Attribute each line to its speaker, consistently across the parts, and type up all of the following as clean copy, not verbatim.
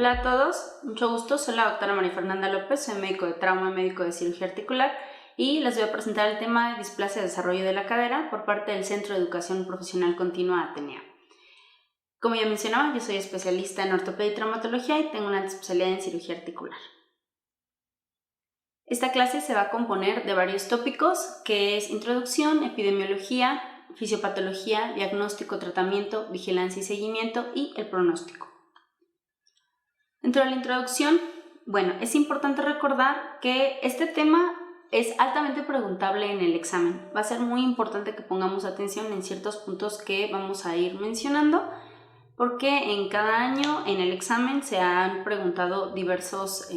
Speaker 1: Hola a todos, mucho gusto, soy la doctora María Fernanda López, soy médico de trauma, médico de cirugía articular y les voy a presentar el tema de displasia de desarrollo de la cadera por parte del Centro de Educación Profesional Continua Atenea. Como ya mencionaba, yo soy especialista en ortopedia y traumatología y tengo una especialidad en cirugía articular. Esta clase se va a componer de varios tópicos, que es introducción, epidemiología, fisiopatología, diagnóstico, tratamiento, vigilancia y seguimiento y el pronóstico. Dentro de la introducción, es importante recordar que este tema es altamente preguntable en el examen. Va a ser muy importante que pongamos atención en ciertos puntos que vamos a ir mencionando, porque en cada año en el examen se han preguntado diversos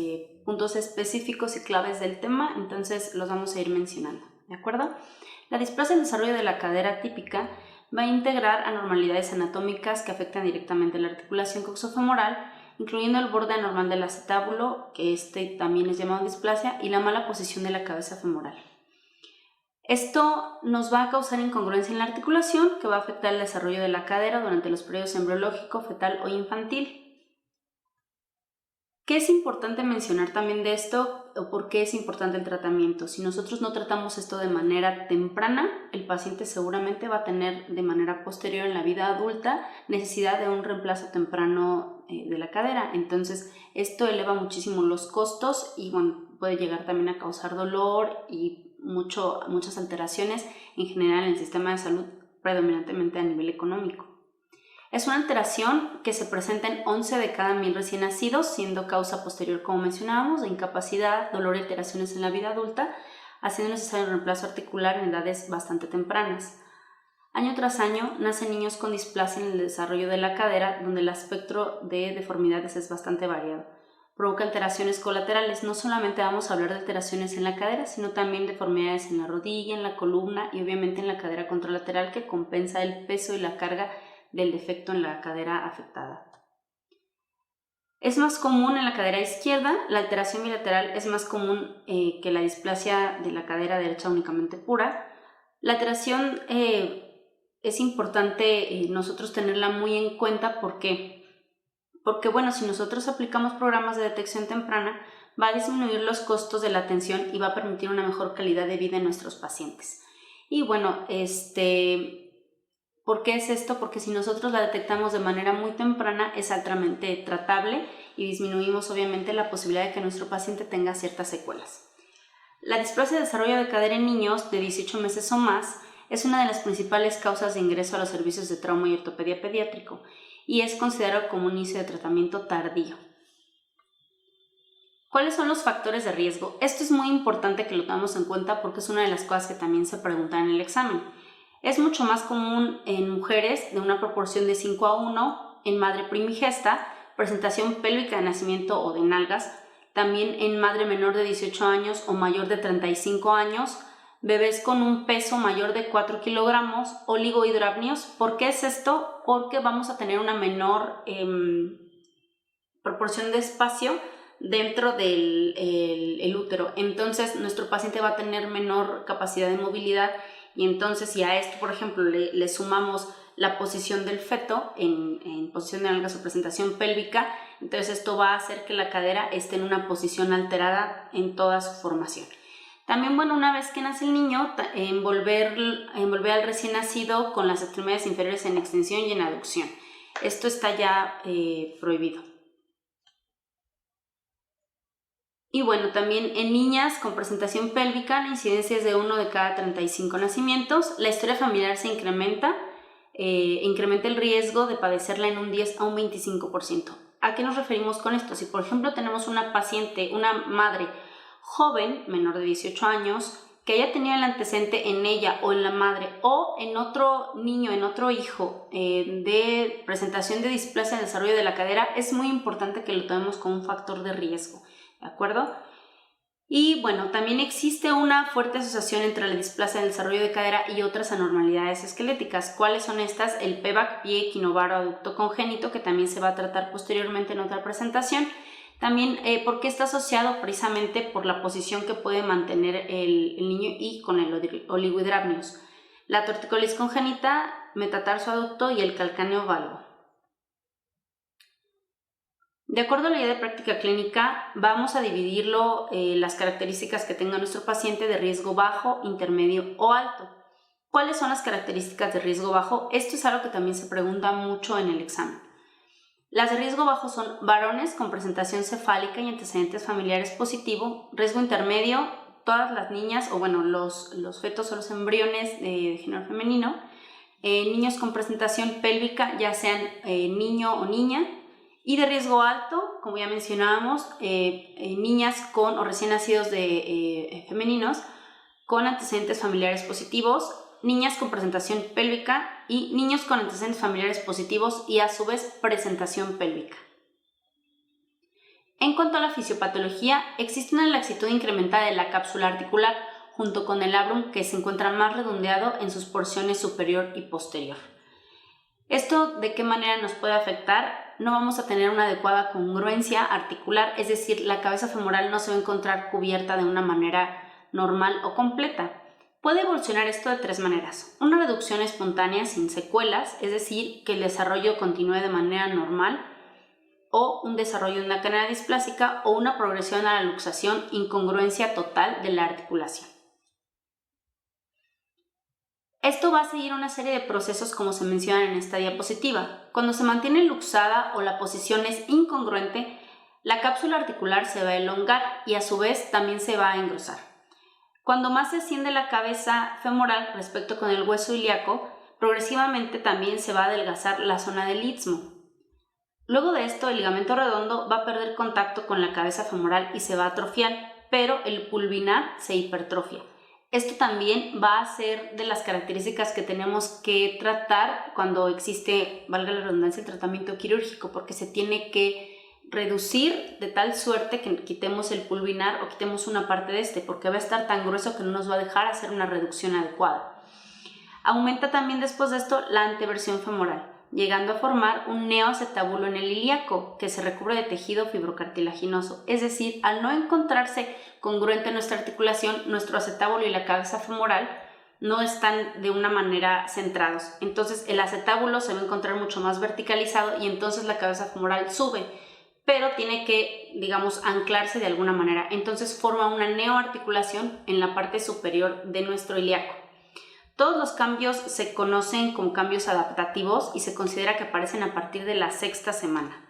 Speaker 1: puntos específicos y claves del tema, entonces los vamos a ir mencionando, ¿de acuerdo? La displasia en desarrollo de la cadera típica va a integrar anormalidades anatómicas que afectan directamente la articulación coxofemoral, incluyendo el borde anormal del acetábulo, que este también es llamado displasia, y la mala posición de la cabeza femoral. Esto nos va a causar incongruencia en la articulación, que va a afectar el desarrollo de la cadera durante los periodos embriológico, fetal o infantil. ¿Qué es importante mencionar también de esto o por qué es importante el tratamiento? Si nosotros no tratamos esto de manera temprana, el paciente seguramente va a tener de manera posterior en la vida adulta necesidad de un reemplazo temprano de la cadera. Entonces, esto eleva muchísimo los costos y puede llegar también a causar dolor y muchas alteraciones en general en el sistema de salud, predominantemente a nivel económico. Es una alteración que se presenta en 11 de cada 1000 recién nacidos, siendo causa posterior, como mencionábamos, de incapacidad, dolor y alteraciones en la vida adulta, haciendo necesario un reemplazo articular en edades bastante tempranas. Año tras año nacen niños con displasia en el desarrollo de la cadera, donde el espectro de deformidades es bastante variado. Provoca alteraciones colaterales. No solamente vamos a hablar de alteraciones en la cadera, sino también deformidades en la rodilla, en la columna y obviamente en la cadera contralateral, que compensa el peso y la carga del defecto en la cadera afectada. Es más común en la cadera izquierda, la alteración bilateral es más común que la displasia de la cadera derecha únicamente pura. La alteración es importante nosotros tenerla muy en cuenta. ¿Por qué? Porque si nosotros aplicamos programas de detección temprana, va a disminuir los costos de la atención y va a permitir una mejor calidad de vida en nuestros pacientes. Y ¿por qué es esto? Porque si nosotros la detectamos de manera muy temprana es altamente tratable y disminuimos obviamente la posibilidad de que nuestro paciente tenga ciertas secuelas. La displasia de desarrollo de cadera en niños de 18 meses o más es una de las principales causas de ingreso a los servicios de trauma y ortopedia pediátrico y es considerado como un inicio de tratamiento tardío. ¿Cuáles son los factores de riesgo? Esto es muy importante que lo tengamos en cuenta porque es una de las cosas que también se preguntan en el examen. Es mucho más común en mujeres de una proporción de 5:1, en madre primigesta, presentación pélvica de nacimiento o de nalgas, también en madre menor de 18 años o mayor de 35 años, bebés con un peso mayor de 4 kilogramos, oligohidramnios. ¿Por qué es esto? Porque vamos a tener una menor proporción de espacio dentro del útero. Entonces, nuestro paciente va a tener menor capacidad de movilidad. Y entonces, si a esto, por ejemplo, le sumamos la posición del feto en posición de nalgas o presentación pélvica, entonces esto va a hacer que la cadera esté en una posición alterada en toda su formación. También, una vez que nace el niño, envolver al recién nacido con las extremidades inferiores en extensión y en aducción. Esto está ya prohibido. Y también en niñas con presentación pélvica la incidencia es de 1 de cada 35 nacimientos. La historia familiar se incrementa el riesgo de padecerla en un 10 a un 25%. ¿A qué nos referimos con esto? Si por ejemplo tenemos una paciente, una madre joven, menor de 18 años, que haya tenido el antecedente en ella o en la madre o en otro niño, en otro hijo de presentación de displasia en el desarrollo de la cadera, es muy importante que lo tomemos como un factor de riesgo. ¿De acuerdo? Y también existe una fuerte asociación entre la displasia del desarrollo de cadera y otras anormalidades esqueléticas. ¿Cuáles son estas? El PBAC, pie equinovaro aducto congénito, que también se va a tratar posteriormente en otra presentación. También, porque está asociado precisamente por la posición que puede mantener el niño y con el oligohidramnios. La torticolis congénita, metatarso aducto y el calcáneo valvo. De acuerdo a la guía de práctica clínica, vamos a dividirlo las características que tenga nuestro paciente de riesgo bajo, intermedio o alto. ¿Cuáles son las características de riesgo bajo? Esto es algo que también se pregunta mucho en el examen. Las de riesgo bajo son varones con presentación cefálica y antecedentes familiares positivo. Riesgo intermedio, todas las niñas, o bueno, los fetos o los embriones de género femenino. Niños con presentación pélvica, ya sean niño o niña. Y de riesgo alto, como ya mencionábamos, niñas con o recién nacidos femeninos con antecedentes familiares positivos, niñas con presentación pélvica y niños con antecedentes familiares positivos y a su vez presentación pélvica. En cuanto a la fisiopatología, existe una laxitud incrementada de la cápsula articular junto con el labrum que se encuentra más redondeado en sus porciones superior y posterior. ¿Esto de qué manera nos puede afectar? No vamos a tener una adecuada congruencia articular, es decir, la cabeza femoral no se va a encontrar cubierta de una manera normal o completa. Puede evolucionar esto de tres maneras. Una reducción espontánea sin secuelas, es decir, que el desarrollo continúe de manera normal, o un desarrollo de una cadera displásica o una progresión a la luxación, incongruencia total de la articulación. Esto va a seguir una serie de procesos como se menciona en esta diapositiva. Cuando se mantiene luxada o la posición es incongruente, la cápsula articular se va a elongar y a su vez también se va a engrosar. Cuando más se asciende la cabeza femoral respecto con el hueso ilíaco, progresivamente también se va a adelgazar la zona del istmo. Luego de esto, el ligamento redondo va a perder contacto con la cabeza femoral y se va a atrofiar, pero el pulvinar se hipertrofia. Esto también va a ser de las características que tenemos que tratar cuando existe, valga la redundancia, el tratamiento quirúrgico, porque se tiene que reducir de tal suerte que quitemos el pulvinar o quitemos una parte de este, porque va a estar tan grueso que no nos va a dejar hacer una reducción adecuada. Aumenta también después de esto la anteversión femoral, llegando a formar un neoacetábulo en el ilíaco que se recubre de tejido fibrocartilaginoso, es decir, al no encontrarse congruente nuestra articulación, nuestro acetábulo y la cabeza femoral no están de una manera centrados. Entonces el acetábulo se va a encontrar mucho más verticalizado y entonces la cabeza femoral sube, pero tiene que, digamos, anclarse de alguna manera. Entonces forma una neoarticulación en la parte superior de nuestro ilíaco. Todos los cambios se conocen como cambios adaptativos y se considera que aparecen a partir de la 6ª semana.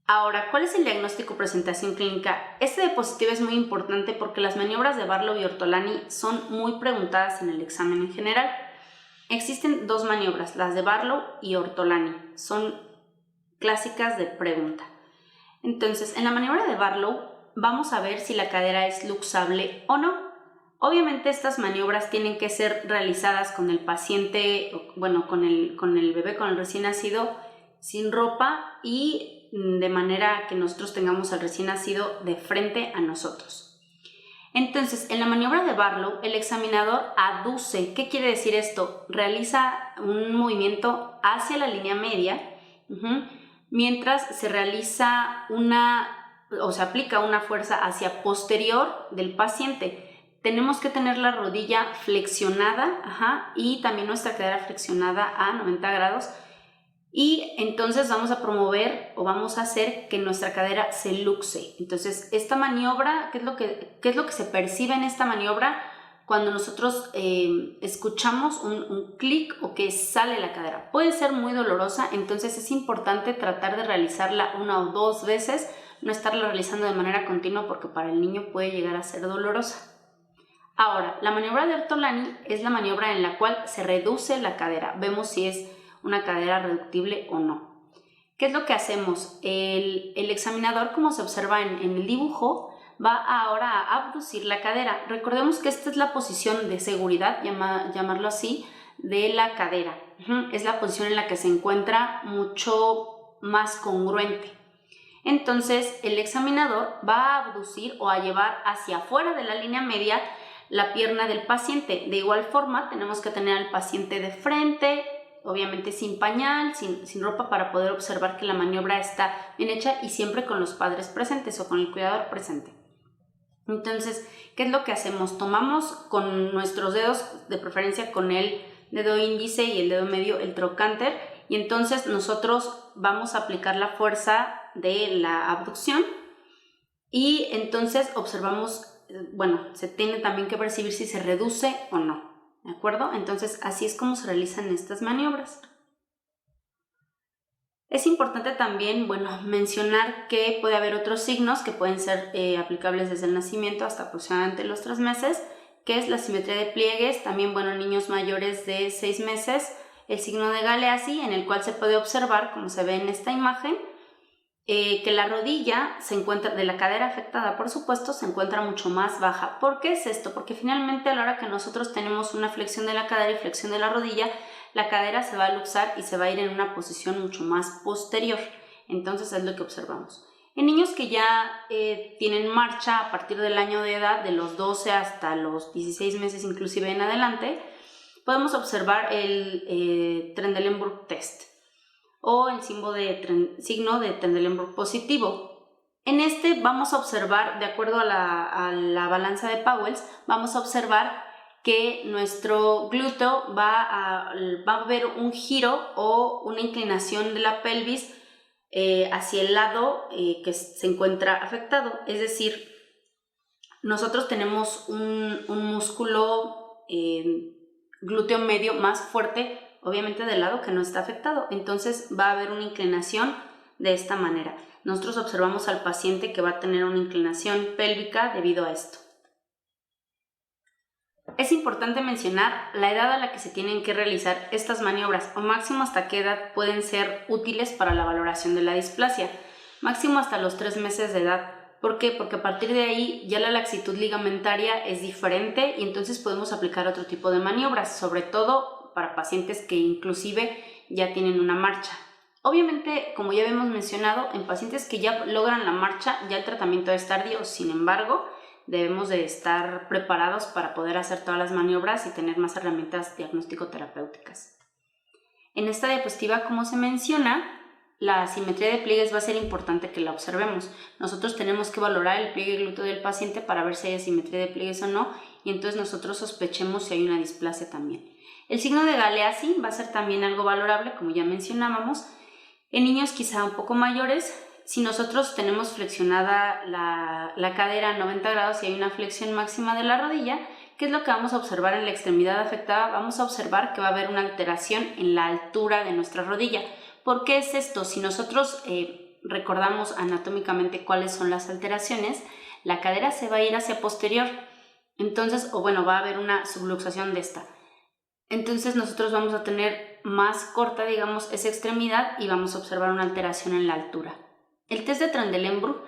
Speaker 1: Ahora, ¿cuál es el diagnóstico presentación clínica? Este diapositiva es muy importante porque las maniobras de Barlow y Ortolani son muy preguntadas en el examen en general. Existen dos maniobras, las de Barlow y Ortolani. Son clásicas de pregunta. Entonces, en la maniobra de Barlow vamos a ver si la cadera es luxable o no. Obviamente estas maniobras tienen que ser realizadas con el paciente, bueno, con el bebé, con el recién nacido, sin ropa y de manera que nosotros tengamos al recién nacido de frente a nosotros. Entonces, en la maniobra de Barlow, el examinador aduce. ¿Qué quiere decir esto? Realiza un movimiento hacia la línea media, mientras se realiza se aplica una fuerza hacia posterior del paciente. Tenemos que tener la rodilla flexionada y también nuestra cadera flexionada a 90 grados y entonces vamos a promover o vamos a hacer que nuestra cadera se luxe. Entonces esta maniobra, ¿qué es lo que se percibe en esta maniobra? Cuando nosotros escuchamos un clic o que sale la cadera. Puede ser muy dolorosa, entonces es importante tratar de realizarla 1 o 2 veces, no estarla realizando de manera continua porque para el niño puede llegar a ser dolorosa. Ahora, la maniobra de Ortolani es la maniobra en la cual se reduce la cadera. Vemos si es una cadera reductible o no. ¿Qué es lo que hacemos? El examinador, como se observa en el dibujo, va ahora a abducir la cadera. Recordemos que esta es la posición de seguridad, llamarlo así, de la cadera. Es la posición en la que se encuentra mucho más congruente. Entonces, el examinador va a abducir o a llevar hacia afuera de la línea media la pierna del paciente. De igual forma, tenemos que tener al paciente de frente, obviamente sin pañal, sin ropa, para poder observar que la maniobra está bien hecha y siempre con los padres presentes o con el cuidador presente. Entonces, ¿qué es lo que hacemos? Tomamos con nuestros dedos, de preferencia con el dedo índice y el dedo medio, el trocánter, y entonces nosotros vamos a aplicar la fuerza de la abducción y entonces observamos, se tiene también que percibir si se reduce o no, ¿de acuerdo? Entonces así es como se realizan estas maniobras. Es importante también, mencionar que puede haber otros signos que pueden ser aplicables desde el nacimiento hasta aproximadamente los 3 meses, que es la simetría de pliegues, también, niños mayores de 6 meses, el signo de Galeazzi, en el cual se puede observar, como se ve en esta imagen, que la rodilla se encuentra, de la cadera afectada, por supuesto, se encuentra mucho más baja. ¿Por qué es esto? Porque finalmente a la hora que nosotros tenemos una flexión de la cadera y flexión de la rodilla, la cadera se va a luxar y se va a ir en una posición mucho más posterior. Entonces es lo que observamos. En niños que ya tienen marcha a partir del año de edad, de los 12 hasta los 16 meses inclusive en adelante, podemos observar el Trendelenburg test o el signo de Trendelenburg positivo. En este vamos a observar, de acuerdo a la balanza de Pauwels, vamos a observar que nuestro glúteo va a haber un giro o una inclinación de la pelvis hacia el lado que se encuentra afectado. Es decir, nosotros tenemos un músculo glúteo medio más fuerte, obviamente del lado que no está afectado. Entonces va a haber una inclinación de esta manera. Nosotros observamos al paciente que va a tener una inclinación pélvica debido a esto. Es importante mencionar la edad a la que se tienen que realizar estas maniobras o máximo hasta qué edad pueden ser útiles para la valoración de la displasia. Máximo hasta los 3 meses de edad. ¿Por qué? Porque a partir de ahí ya la laxitud ligamentaria es diferente y entonces podemos aplicar otro tipo de maniobras, sobre todo para pacientes que inclusive ya tienen una marcha. Obviamente, como ya habíamos mencionado, en pacientes que ya logran la marcha ya el tratamiento es tardío, sin embargo, debemos de estar preparados para poder hacer todas las maniobras y tener más herramientas diagnóstico-terapéuticas. En esta diapositiva, como se menciona, la simetría de pliegues va a ser importante que la observemos. Nosotros tenemos que valorar el pliegue glúteo del paciente para ver si hay simetría de pliegues o no, y entonces nosotros sospechemos si hay una displasia también. El signo de Galeazzi va a ser también algo valorable, como ya mencionábamos. En niños quizá un poco mayores, si nosotros tenemos flexionada la cadera a 90 grados y hay una flexión máxima de la rodilla, ¿qué es lo que vamos a observar en la extremidad afectada? Vamos a observar que va a haber una alteración en la altura de nuestra rodilla. ¿Por qué es esto? Si nosotros recordamos anatómicamente cuáles son las alteraciones, la cadera se va a ir hacia posterior, entonces, va a haber una subluxación de esta. Entonces nosotros vamos a tener más corta, esa extremidad y vamos a observar una alteración en la altura. El test de Trendelenburg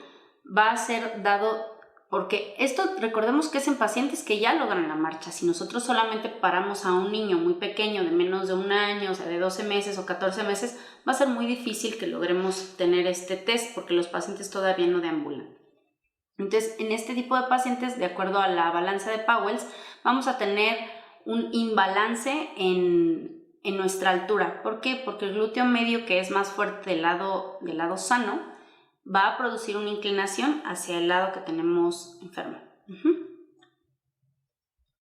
Speaker 1: va a ser dado porque esto recordemos que es en pacientes que ya logran la marcha. Si nosotros solamente paramos a un niño muy pequeño de menos de 1 año, o sea de 12 meses o 14 meses, va a ser muy difícil que logremos tener este test porque los pacientes todavía no deambulan. Entonces, en este tipo de pacientes, de acuerdo a la balanza de Pauwels, vamos a tener un imbalance en nuestra altura. ¿Por qué? Porque el glúteo medio, que es más fuerte del lado sano, va a producir una inclinación hacia el lado que tenemos enfermo.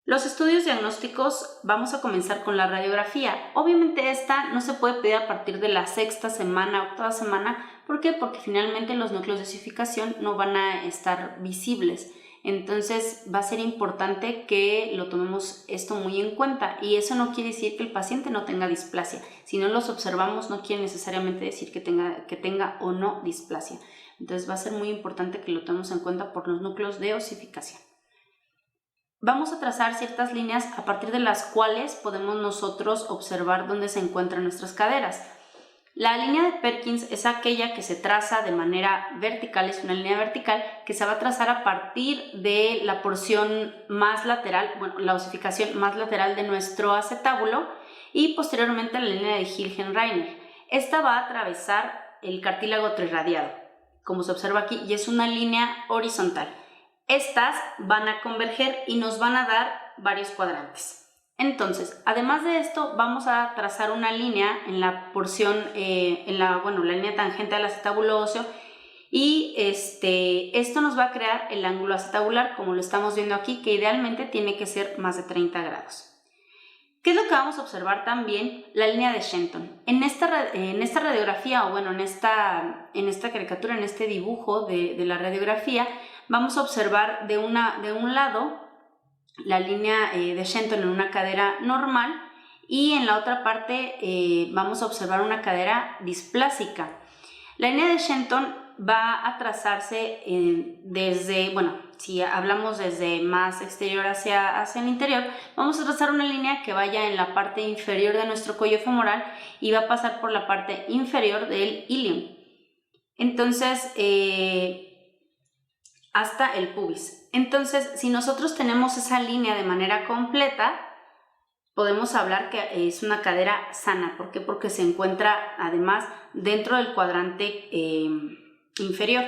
Speaker 1: Los estudios diagnósticos, vamos a comenzar con la radiografía. Obviamente esta no se puede pedir a partir de la 6ª semana, 8ª semana. ¿Por qué? Porque finalmente los núcleos de osificación no van a estar visibles. Entonces va a ser importante que lo tomemos esto muy en cuenta, y eso no quiere decir que el paciente no tenga displasia. Si no los observamos no quiere necesariamente decir que tenga o no displasia. Entonces va a ser muy importante que lo tomemos en cuenta por los núcleos de osificación. Vamos a trazar ciertas líneas a partir de las cuales podemos nosotros observar dónde se encuentran nuestras caderas. La línea de Perkins es aquella que se traza de manera vertical, es una línea vertical que se va a trazar a partir de la porción más lateral, la osificación más lateral de nuestro acetábulo, y posteriormente la línea de Hilgen-Reiner. Esta va a atravesar el cartílago trirradiado, como se observa aquí, y es una línea horizontal. Estas van a converger y nos van a dar varios cuadrantes. Entonces, además de esto, vamos a trazar una línea en la porción, la línea tangente al acetábulo óseo, y esto nos va a crear el ángulo acetabular, como lo estamos viendo aquí, que idealmente tiene que ser más de 30 grados. ¿Qué es lo que vamos a observar también? La línea de Shenton. En esta radiografía, o bueno, en esta caricatura, en este dibujo de la radiografía, vamos a observar de un lado la línea de Shenton en una cadera normal y en la otra parte vamos a observar una cadera displásica. La línea de Shenton va a trazarse desde, bueno, si hablamos desde más exterior hacia el interior, vamos a trazar una línea que vaya en la parte inferior de nuestro cuello femoral y va a pasar por la parte inferior del ilium. Entonces, hasta el pubis. Entonces, si nosotros tenemos esa línea de manera completa, podemos hablar que es una cadera sana. ¿Por qué? Porque se encuentra además dentro del cuadrante inferior.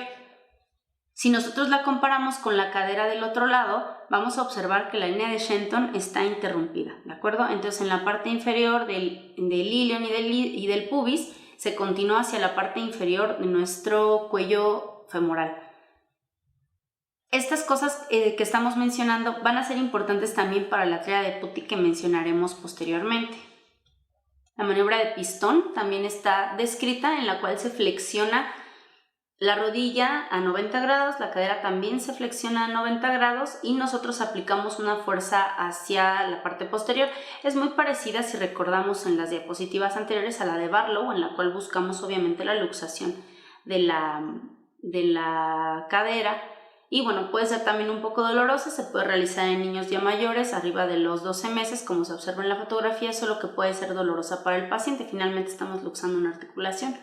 Speaker 1: Si nosotros la comparamos con la cadera del otro lado, vamos a observar que la línea de Shenton está interrumpida, ¿de acuerdo? Entonces, en la parte inferior del ilium y del pubis se continúa hacia la parte inferior de nuestro cuello femoral. Estas cosas que estamos mencionando van a ser importantes también para la tríada de Putty que mencionaremos posteriormente. La maniobra de pistón también está descrita, en la cual se flexiona la rodilla a 90 grados, la cadera también se flexiona a 90 grados y nosotros aplicamos una fuerza hacia la parte posterior. Es muy parecida, si recordamos en las diapositivas anteriores, a la de Barlow, en la cual buscamos obviamente la luxación de la cadera. Y bueno, puede ser también un poco dolorosa, se puede realizar en niños ya mayores, arriba de los 12 meses, como se observa en la fotografía, solo que puede ser dolorosa para el paciente. Finalmente estamos luxando una articulación.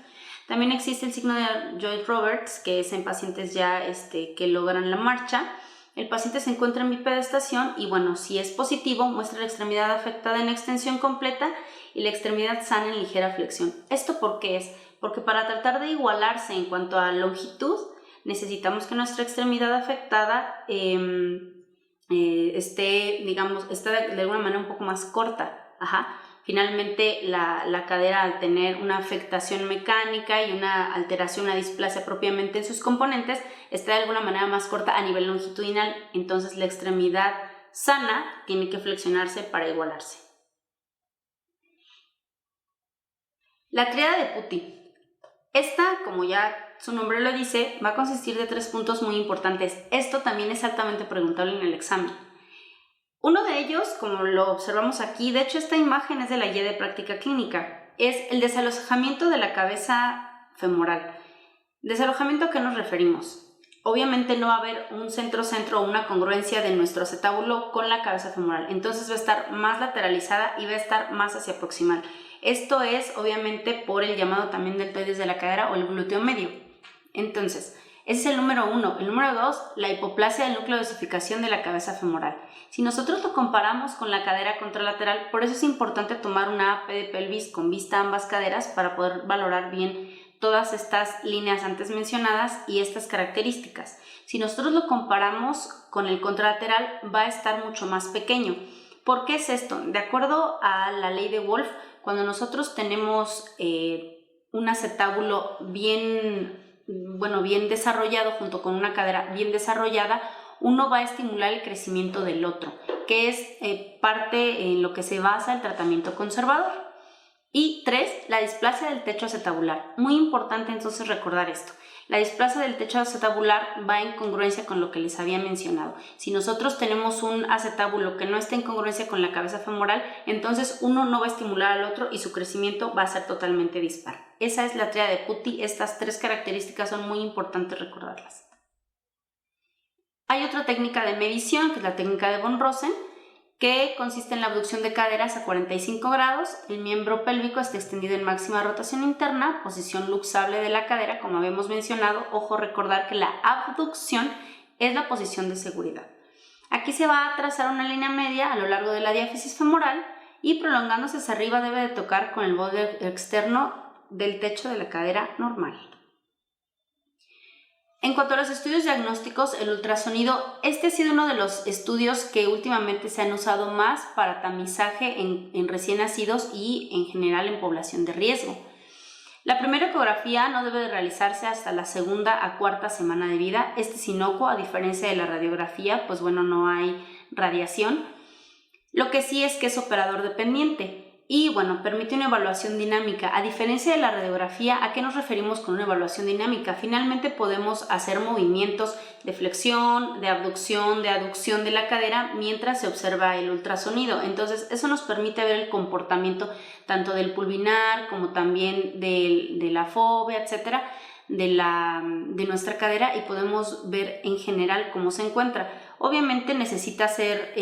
Speaker 1: También existe el signo de Joyce-Roberts, que es en pacientes ya que logran la marcha. El paciente se encuentra en bipedestación y bueno, si es positivo, muestra la extremidad afectada en extensión completa y la extremidad sana en ligera flexión. ¿Esto por qué es? Porque para tratar de igualarse en cuanto a longitud, necesitamos que nuestra extremidad afectada esté de alguna manera un poco más corta. Finalmente, la cadera, al tener una afectación mecánica y una alteración, una displasia propiamente en sus componentes, está de alguna manera más corta a nivel longitudinal. Entonces, la extremidad sana tiene que flexionarse para igualarse. La tríada de Putty. Esta, como ya su nombre lo dice, va a consistir de 3 puntos muy importantes. Esto también es altamente preguntable en el examen. Uno de ellos, como lo observamos aquí, de hecho esta imagen es de la guía de práctica clínica, es el desalojamiento de la cabeza femoral. ¿Desalojamiento a qué nos referimos? Obviamente no va a haber un centro-centro o una congruencia de nuestro acetábulo con la cabeza femoral, entonces va a estar más lateralizada y va a estar más hacia proximal. Esto es obviamente por el llamado también deltoides de la cadera o el glúteo medio. Entonces, ese es el número 1. El número 2, la hipoplasia del núcleo de osificación de la cabeza femoral. Si nosotros lo comparamos con la cadera contralateral, por eso es importante tomar una AP de pelvis con vista a ambas caderas para poder valorar bien todas estas líneas antes mencionadas y estas características. Si nosotros lo comparamos con el contralateral, va a estar mucho más pequeño. ¿Por qué es esto? De acuerdo a la ley de Wolff, cuando nosotros tenemos un acetábulo bien desarrollado junto con una cadera bien desarrollada, uno va a estimular el crecimiento del otro, que es parte en lo que se basa el tratamiento conservador. Y 3, la displasia del techo acetabular. Muy importante entonces recordar esto. La displasia del techo acetabular va en congruencia con lo que les había mencionado. Si nosotros tenemos un acetábulo que no está en congruencia con la cabeza femoral, entonces uno no va a estimular al otro y su crecimiento va a ser totalmente dispar. Esa es la tríada de Putty. Estas 3 características son muy importantes recordarlas. Hay otra técnica de medición, que es la técnica de von Rosen, que consiste en la abducción de caderas a 45 grados, el miembro pélvico está extendido en máxima rotación interna, posición luxable de la cadera, como habíamos mencionado. Ojo, recordar que la abducción es la posición de seguridad. Aquí se va a trazar una línea media a lo largo de la diáfisis femoral y prolongándose hacia arriba debe de tocar con el borde externo del techo de la cadera normal. En cuanto a los estudios diagnósticos, el ultrasonido, este ha sido uno de los estudios que últimamente se han usado más para tamizaje en recién nacidos y en general en población de riesgo. La primera ecografía no debe de realizarse hasta la 2ª a 4ª semana de vida. Este es inocuo, a diferencia de la radiografía, pues bueno, no hay radiación. Lo que sí es que es operador dependiente. Y bueno, permite una evaluación dinámica. A diferencia de la radiografía, ¿a qué nos referimos con una evaluación dinámica? Finalmente podemos hacer movimientos de flexión, de abducción, de aducción de la cadera mientras se observa el ultrasonido. Entonces, eso nos permite ver el comportamiento tanto del pulvinar como también de la fóvea, etcétera, de nuestra cadera, y podemos ver en general cómo se encuentra. Obviamente necesita ser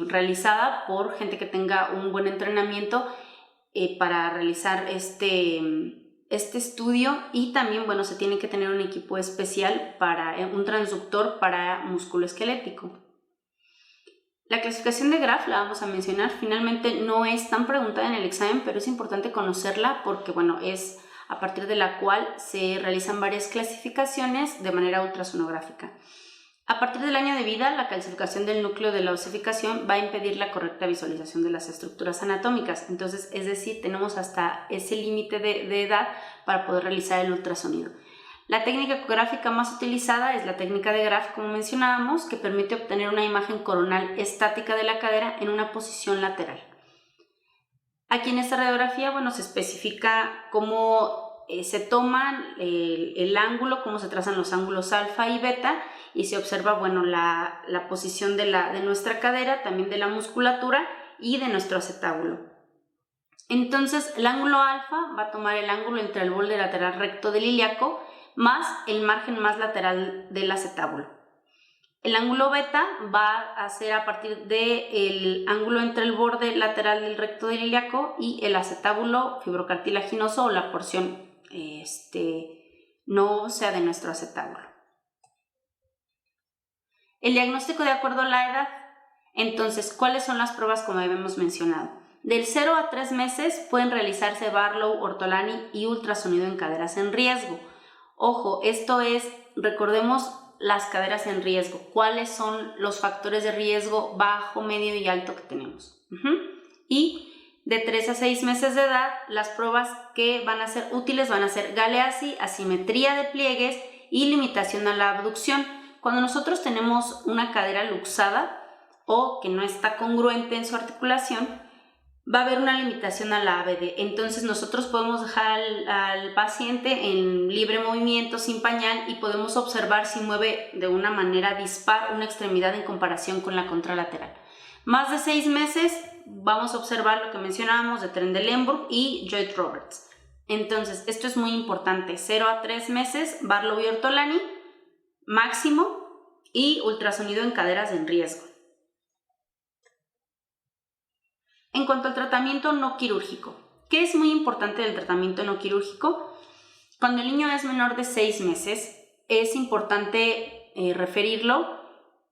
Speaker 1: realizada por gente que tenga un buen entrenamiento para realizar este estudio, y también, bueno, se tiene que tener un equipo especial para un transductor para músculo esquelético. La clasificación de Graf la vamos a mencionar. Finalmente no es tan preguntada en el examen, pero es importante conocerla porque, bueno, es a partir de la cual se realizan varias clasificaciones de manera ultrasonográfica. A partir del año de vida, la calcificación del núcleo de la osificación va a impedir la correcta visualización de las estructuras anatómicas. Entonces, es decir, tenemos hasta ese límite de edad para poder realizar el ultrasonido. La técnica ecográfica más utilizada es la técnica de Graf, como mencionábamos, que permite obtener una imagen coronal estática de la cadera en una posición lateral. Aquí en esta radiografía, bueno, se especifica cómo se toman el ángulo, cómo se trazan los ángulos alfa y beta, y se observa, bueno, la posición de nuestra cadera, también de la musculatura y de nuestro acetábulo. Entonces, el ángulo alfa va a tomar el ángulo entre el borde lateral recto del ilíaco más el margen más lateral del acetábulo. El ángulo beta va a ser a partir del ángulo entre el borde lateral del recto del ilíaco y el acetábulo fibrocartilaginoso, o la porción no ósea de nuestro acetábulo. El diagnóstico de acuerdo a la edad. Entonces, ¿cuáles son las pruebas como habíamos mencionado? Del 0 a 3 meses pueden realizarse Barlow, Ortolani y ultrasonido en caderas en riesgo. Ojo, esto es, recordemos las caderas en riesgo. ¿Cuáles son los factores de riesgo bajo, medio y alto que tenemos? Y de 3 a 6 meses de edad, las pruebas que van a ser útiles van a ser Galeazzi, asimetría de pliegues y limitación a la abducción. Cuando nosotros tenemos una cadera luxada o que no está congruente en su articulación, va a haber una limitación a la ABD. Entonces nosotros podemos dejar al paciente en libre movimiento, sin pañal, y podemos observar si mueve de una manera dispar una extremidad en comparación con la contralateral. Más de 6 meses vamos a observar lo que mencionábamos de Trendelenburg y Lloyd Roberts. Entonces, esto es muy importante. 0 a 3 meses, Barlow y Ortolani máximo, y ultrasonido en caderas en riesgo. En cuanto al tratamiento no quirúrgico, ¿qué es muy importante del tratamiento no quirúrgico? Cuando el niño es menor de 6 meses, es importante referirlo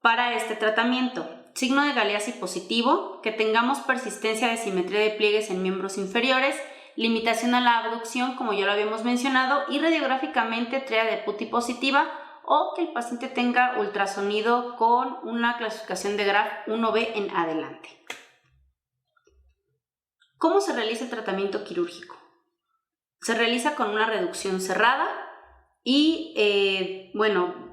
Speaker 1: para este tratamiento. Signo de Galeazzi positivo, que tengamos persistencia de simetría de pliegues en miembros inferiores, limitación a la abducción, como ya lo habíamos mencionado, y radiográficamente tríada de Putti positiva, o que el paciente tenga ultrasonido con una clasificación de Graf 1B en adelante. ¿Cómo se realiza el tratamiento quirúrgico? Se realiza con una reducción cerrada y,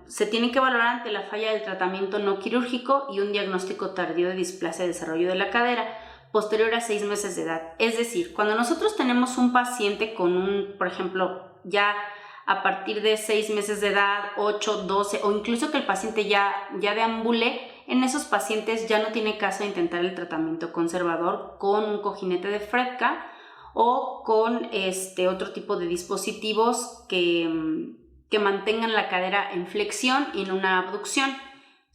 Speaker 1: se tiene que valorar ante la falla del tratamiento no quirúrgico y un diagnóstico tardío de displasia de desarrollo de la cadera posterior a 6 meses de edad. Es decir, cuando nosotros tenemos un paciente con por ejemplo, ya a partir de 6 meses de edad, 8, 12, o incluso que el paciente ya deambule, en esos pacientes ya no tiene caso intentar el tratamiento conservador con un cojinete de Fredka o con otro tipo de dispositivos que mantengan la cadera en flexión y en una abducción.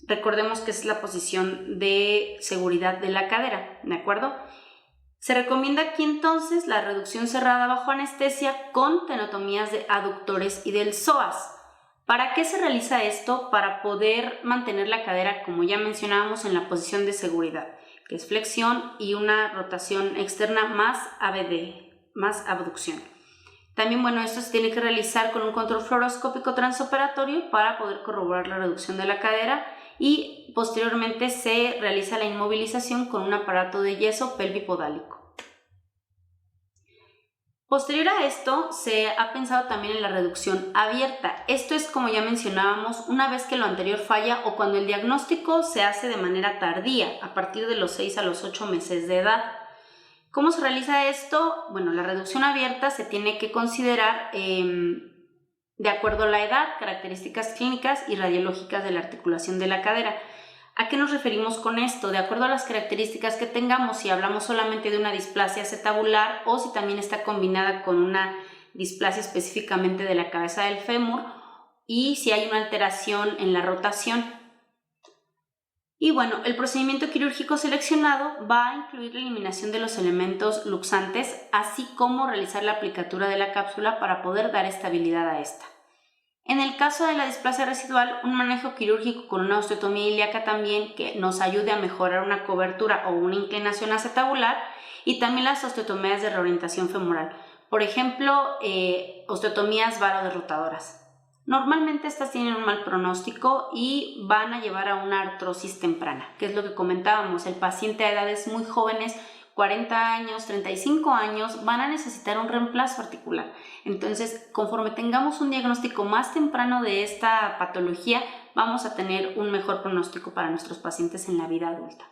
Speaker 1: Recordemos que esa es la posición de seguridad de la cadera, ¿de acuerdo? Se recomienda aquí entonces la reducción cerrada bajo anestesia con tenotomías de aductores y del psoas. ¿Para qué se realiza esto? Para poder mantener la cadera, como ya mencionábamos, en la posición de seguridad, que es flexión y una rotación externa más ABD, más abducción. También, esto se tiene que realizar con un control fluoroscópico transoperatorio para poder corroborar la reducción de la cadera, y posteriormente se realiza la inmovilización con un aparato de yeso pelvipodálico. Posterior a esto, se ha pensado también en la reducción abierta. Esto es, como ya mencionábamos, una vez que lo anterior falla o cuando el diagnóstico se hace de manera tardía, a partir de los 6 a los 8 meses de edad. ¿Cómo se realiza esto? Bueno, la reducción abierta se tiene que considerar de acuerdo a la edad, características clínicas y radiológicas de la articulación de la cadera. ¿A qué nos referimos con esto? De acuerdo a las características que tengamos, si hablamos solamente de una displasia acetabular o si también está combinada con una displasia específicamente de la cabeza del fémur y si hay una alteración en la rotación. Y bueno, el procedimiento quirúrgico seleccionado va a incluir la eliminación de los elementos luxantes, así como realizar la aplicatura de la cápsula para poder dar estabilidad a esta. En el caso de la displasia residual, un manejo quirúrgico con una osteotomía ilíaca también que nos ayude a mejorar una cobertura o una inclinación acetabular y también las osteotomías de reorientación femoral. Por ejemplo, osteotomías varoderrotadoras. Normalmente estas tienen un mal pronóstico y van a llevar a una artrosis temprana, que es lo que comentábamos. El paciente a edades muy jóvenes, 40 años, 35 años, van a necesitar un reemplazo articular. Entonces, conforme tengamos un diagnóstico más temprano de esta patología, vamos a tener un mejor pronóstico para nuestros pacientes en la vida adulta.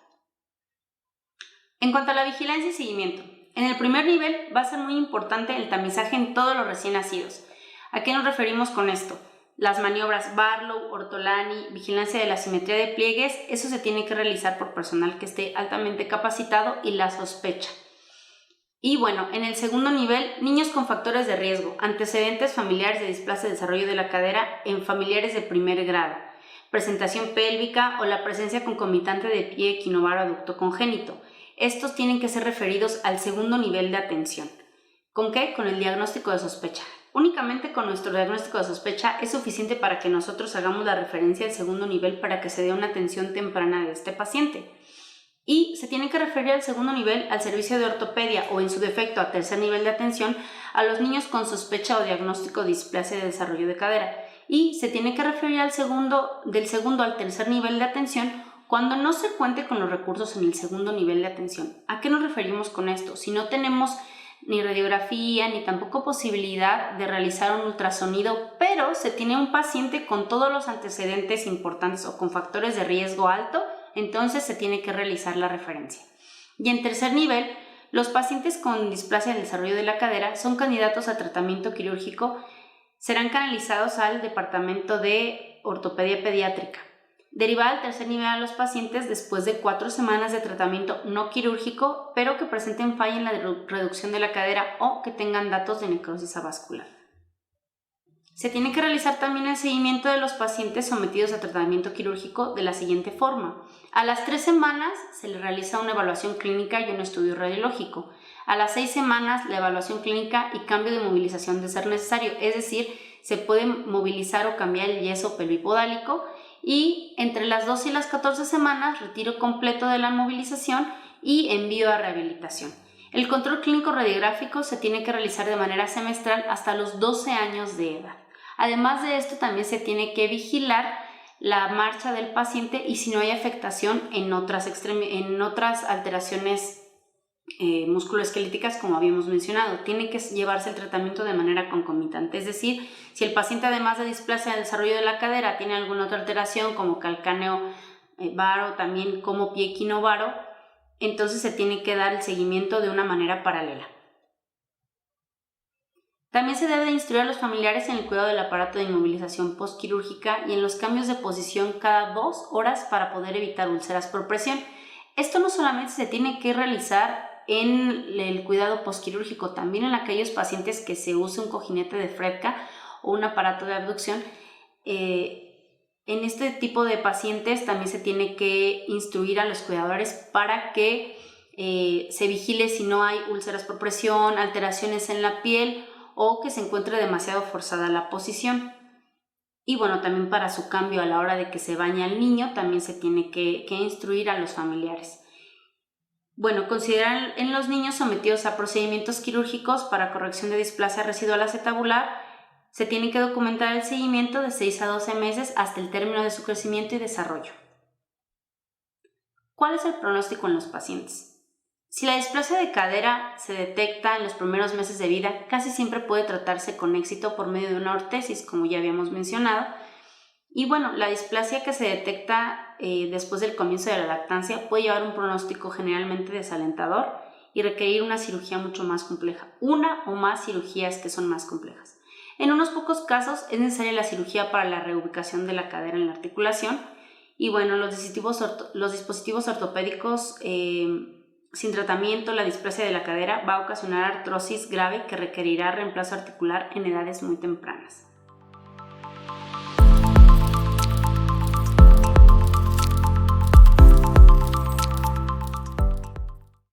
Speaker 1: En cuanto a la vigilancia y seguimiento, en el primer nivel va a ser muy importante el tamizaje en todos los recién nacidos. ¿A qué nos referimos con esto? Las maniobras Barlow, Ortolani, vigilancia de la simetría de pliegues, eso se tiene que realizar por personal que esté altamente capacitado y la sospecha. Y bueno, en el segundo nivel, niños con factores de riesgo, antecedentes familiares de displasia de desarrollo de la cadera en familiares de primer grado, presentación pélvica o la presencia concomitante de pie equinovaro aducto congénito. Estos tienen que ser referidos al segundo nivel de atención. ¿Con qué? Con el diagnóstico de sospecha. Únicamente con nuestro diagnóstico de sospecha es suficiente para que nosotros hagamos la referencia al segundo nivel para que se dé una atención temprana de este paciente. Y se tiene que referir al segundo nivel al servicio de ortopedia o en su defecto a tercer nivel de atención a los niños con sospecha o diagnóstico de displasia de desarrollo de cadera. Y se tiene que referir del segundo al tercer nivel de atención cuando no se cuente con los recursos en el segundo nivel de atención. ¿A qué nos referimos con esto? Si no tenemos ni radiografía, ni tampoco posibilidad de realizar un ultrasonido, pero se tiene un paciente con todos los antecedentes importantes o con factores de riesgo alto, entonces se tiene que realizar la referencia. Y en tercer nivel, los pacientes con displasia del desarrollo de la cadera son candidatos a tratamiento quirúrgico, serán canalizados al departamento de ortopedia pediátrica. Derivar al tercer nivel a los pacientes después de 4 semanas de tratamiento no quirúrgico, pero que presenten falla en la reducción de la cadera o que tengan datos de necrosis avascular. Se tiene que realizar también el seguimiento de los pacientes sometidos a tratamiento quirúrgico de la siguiente forma. A las 3 semanas se les realiza una evaluación clínica y un estudio radiológico. A las 6 semanas la evaluación clínica y cambio de movilización de ser necesario, es decir, se puede movilizar o cambiar el yeso pelvipodálico. Y entre las 12 y las 14 semanas, retiro completo de la movilización y envío a rehabilitación. El control clínico radiográfico se tiene que realizar de manera semestral hasta los 12 años de edad. Además de esto, también se tiene que vigilar la marcha del paciente y si no hay afectación en otras alteraciones musculoesqueléticas, como habíamos mencionado. Tiene que llevarse el tratamiento de manera concomitante, es decir, si el paciente además de displasia del desarrollo de la cadera tiene alguna otra alteración como calcáneo varo, también como pie equinovaro, entonces se tiene que dar el seguimiento de una manera paralela. También se debe de instruir a los familiares en el cuidado del aparato de inmovilización postquirúrgica y en los cambios de posición cada 2 horas para poder evitar úlceras por presión. Esto no solamente se tiene que realizar en el cuidado postquirúrgico, también en aquellos pacientes que se use un cojinete de Fredka o un aparato de abducción. En este tipo de pacientes también se tiene que instruir a los cuidadores para que se vigile si no hay úlceras por presión, alteraciones en la piel o que se encuentre demasiado forzada la posición. Y bueno, también para su cambio a la hora de que se baña el niño también se tiene que instruir a los familiares. Bueno, considerar en los niños sometidos a procedimientos quirúrgicos para corrección de displasia residual acetabular, se tiene que documentar el seguimiento de 6 a 12 meses hasta el término de su crecimiento y desarrollo. ¿Cuál es el pronóstico en los pacientes? Si la displasia de cadera se detecta en los primeros meses de vida, casi siempre puede tratarse con éxito por medio de una ortesis, como ya habíamos mencionado. Y bueno, la displasia que se detecta después del comienzo de la lactancia puede llevar un pronóstico generalmente desalentador y requerir una cirugía mucho más compleja, una o más cirugías que son más complejas. En unos pocos casos es necesaria la cirugía para la reubicación de la cadera en la articulación. Y bueno, los dispositivos ortopédicos sin tratamiento, la displasia de la cadera va a ocasionar artrosis grave que requerirá reemplazo articular en edades muy tempranas.